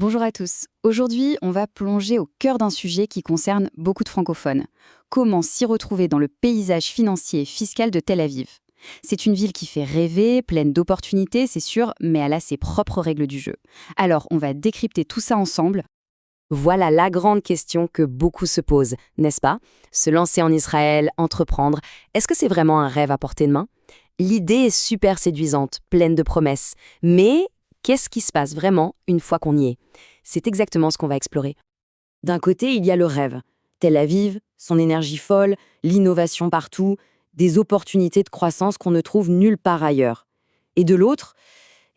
Bonjour à tous. Aujourd'hui, on va plonger au cœur d'un sujet qui concerne beaucoup de francophones. Comment s'y retrouver dans le paysage financier et fiscal de Tel Aviv? C'est une ville qui fait rêver, pleine d'opportunités, c'est sûr, mais elle a ses propres règles du jeu. Alors, on va décrypter tout ça ensemble. Voilà la grande question que beaucoup se posent, n'est-ce pas? Se lancer en Israël, entreprendre, est-ce que c'est vraiment un rêve à portée de main? L'idée est super séduisante, pleine de promesses. Mais qu'est-ce qui se passe vraiment une fois qu'on y est? C'est exactement ce qu'on va explorer. D'un côté, il y a le rêve. Tel Aviv, son énergie folle, l'innovation partout, des opportunités de croissance qu'on ne trouve nulle part ailleurs. Et de l'autre,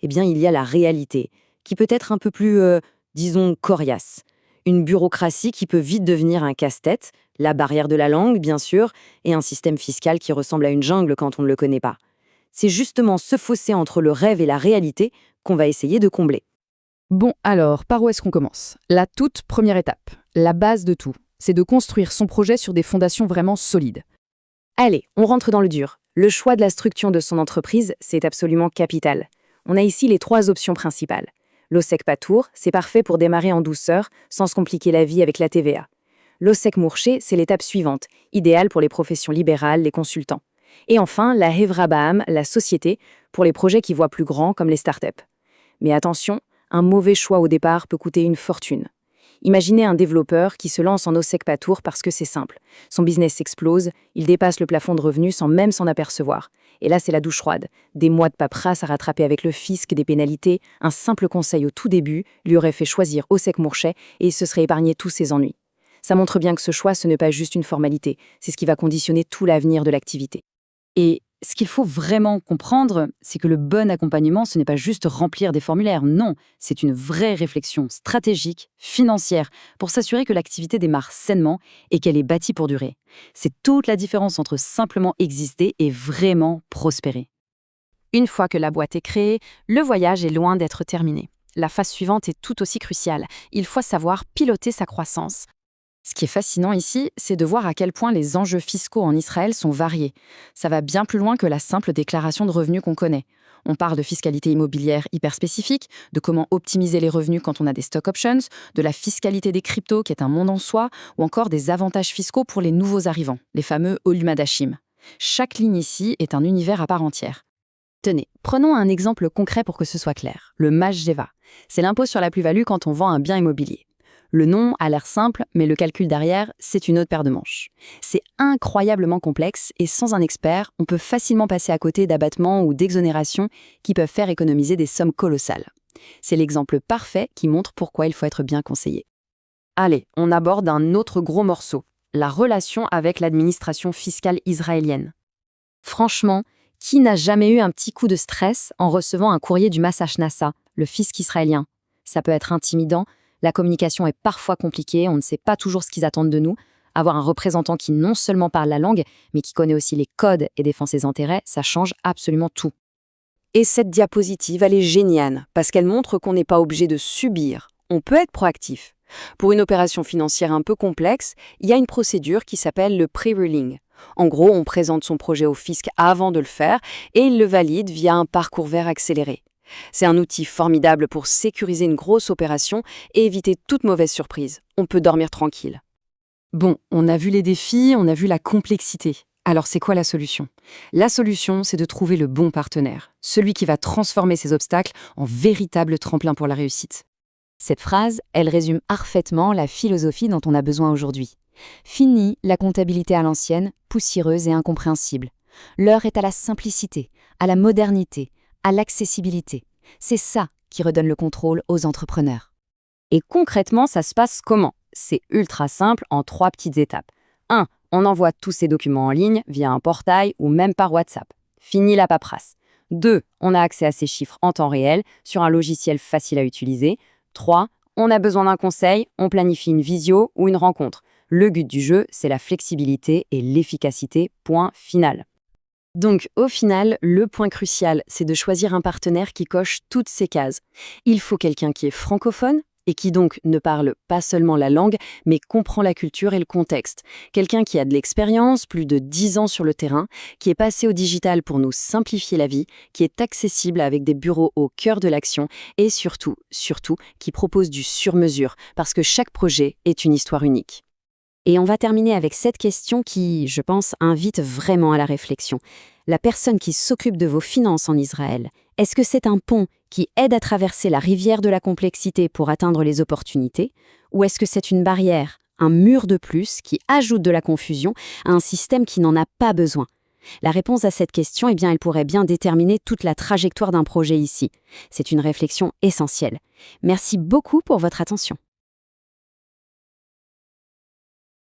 eh bien, il y a la réalité, qui peut être un peu plus, disons, coriace. Une bureaucratie qui peut vite devenir un casse-tête, la barrière de la langue, bien sûr, et un système fiscal qui ressemble à une jungle quand on ne le connaît pas. C'est justement ce fossé entre le rêve et la réalité qu'on va essayer de combler. Bon, alors, par où est-ce qu'on commence? La toute première étape, la base de tout, c'est de construire son projet sur des fondations vraiment solides. Allez, on rentre dans le dur. Le choix de la structure de son entreprise, c'est absolument capital. On a ici les 3 options principales. L'OSEC Patour, c'est parfait pour démarrer en douceur, sans se compliquer la vie avec la TVA. L'OSEC Mourché, c'est l'étape suivante, idéale pour les professions libérales, les consultants. Et enfin, la Hevra Baham, la société, pour les projets qui voient plus grand comme les startups. Mais attention, un mauvais choix au départ peut coûter une fortune. Imaginez un développeur qui se lance en OSEC Patour parce que c'est simple. Son business explose, il dépasse le plafond de revenus sans même s'en apercevoir. Et là, c'est la douche froide. Des mois de paperasse à rattraper avec le fisc, des pénalités. Un simple conseil au tout début lui aurait fait choisir OSEC Mourchet et il se serait épargné tous ses ennuis. Ça montre bien que ce choix, ce n'est pas juste une formalité. C'est ce qui va conditionner tout l'avenir de l'activité. Et ce qu'il faut vraiment comprendre, c'est que le bon accompagnement, ce n'est pas juste remplir des formulaires, non, c'est une vraie réflexion stratégique, financière, pour s'assurer que l'activité démarre sainement et qu'elle est bâtie pour durer. C'est toute la différence entre simplement exister et vraiment prospérer. Une fois que la boîte est créée, le voyage est loin d'être terminé. La phase suivante est tout aussi cruciale. Il faut savoir piloter sa croissance. Ce qui est fascinant ici, c'est de voir à quel point les enjeux fiscaux en Israël sont variés. Ça va bien plus loin que la simple déclaration de revenus qu'on connaît. On parle de fiscalité immobilière hyper spécifique, de comment optimiser les revenus quand on a des stock options, de la fiscalité des cryptos qui est un monde en soi, ou encore des avantages fiscaux pour les nouveaux arrivants, les fameux Olumadashim. Chaque ligne ici est un univers à part entière. Tenez, prenons un exemple concret pour que ce soit clair. Le Majgeva. C'est l'impôt sur la plus-value quand on vend un bien immobilier. Le nom a l'air simple, mais le calcul derrière, c'est une autre paire de manches. C'est incroyablement complexe et sans un expert, on peut facilement passer à côté d'abattements ou d'exonérations qui peuvent faire économiser des sommes colossales. C'est l'exemple parfait qui montre pourquoi il faut être bien conseillé. Allez, on aborde un autre gros morceau, la relation avec l'administration fiscale israélienne. Franchement, qui n'a jamais eu un petit coup de stress en recevant un courrier du Mas Nassa, le fisc israélien? Ça peut être intimidant. La communication est parfois compliquée, on ne sait pas toujours ce qu'ils attendent de nous. Avoir un représentant qui non seulement parle la langue, mais qui connaît aussi les codes et défend ses intérêts, ça change absolument tout. Et cette diapositive, elle est géniale, parce qu'elle montre qu'on n'est pas obligé de subir. On peut être proactif. Pour une opération financière un peu complexe, il y a une procédure qui s'appelle le pre-ruling. En gros, on présente son projet au fisc avant de le faire, et il le valide via un parcours vert accéléré. C'est un outil formidable pour sécuriser une grosse opération et éviter toute mauvaise surprise. On peut dormir tranquille. Bon, on a vu les défis, on a vu la complexité. Alors c'est quoi la solution? La solution, c'est de trouver le bon partenaire, celui qui va transformer ces obstacles en véritable tremplin pour la réussite. Cette phrase, elle résume parfaitement la philosophie dont on a besoin aujourd'hui. Fini la comptabilité à l'ancienne, poussiéreuse et incompréhensible. L'heure est à la simplicité, à la modernité, à l'accessibilité. C'est ça qui redonne le contrôle aux entrepreneurs. Et concrètement, ça se passe comment? C'est ultra simple en 3 petites étapes. 1. On envoie tous ces documents en ligne via un portail ou même par WhatsApp. Fini la paperasse. 2. On a accès à ces chiffres en temps réel sur un logiciel facile à utiliser. 3. On a besoin d'un conseil, on planifie une visio ou une rencontre. Le but du jeu, c'est la flexibilité et l'efficacité, point final. Donc, au final, le point crucial, c'est de choisir un partenaire qui coche toutes ces cases. Il faut quelqu'un qui est francophone, et qui donc ne parle pas seulement la langue, mais comprend la culture et le contexte. Quelqu'un qui a de l'expérience, plus de 10 ans sur le terrain, qui est passé au digital pour nous simplifier la vie, qui est accessible avec des bureaux au cœur de l'action et surtout, qui propose du sur-mesure, parce que chaque projet est une histoire unique. Et on va terminer avec cette question qui, je pense, invite vraiment à la réflexion. La personne qui s'occupe de vos finances en Israël, est-ce que c'est un pont qui aide à traverser la rivière de la complexité pour atteindre les opportunités? Ou est-ce que c'est une barrière, un mur de plus qui ajoute de la confusion à un système qui n'en a pas besoin? La réponse à cette question, eh bien, elle pourrait bien déterminer toute la trajectoire d'un projet ici. C'est une réflexion essentielle. Merci beaucoup pour votre attention.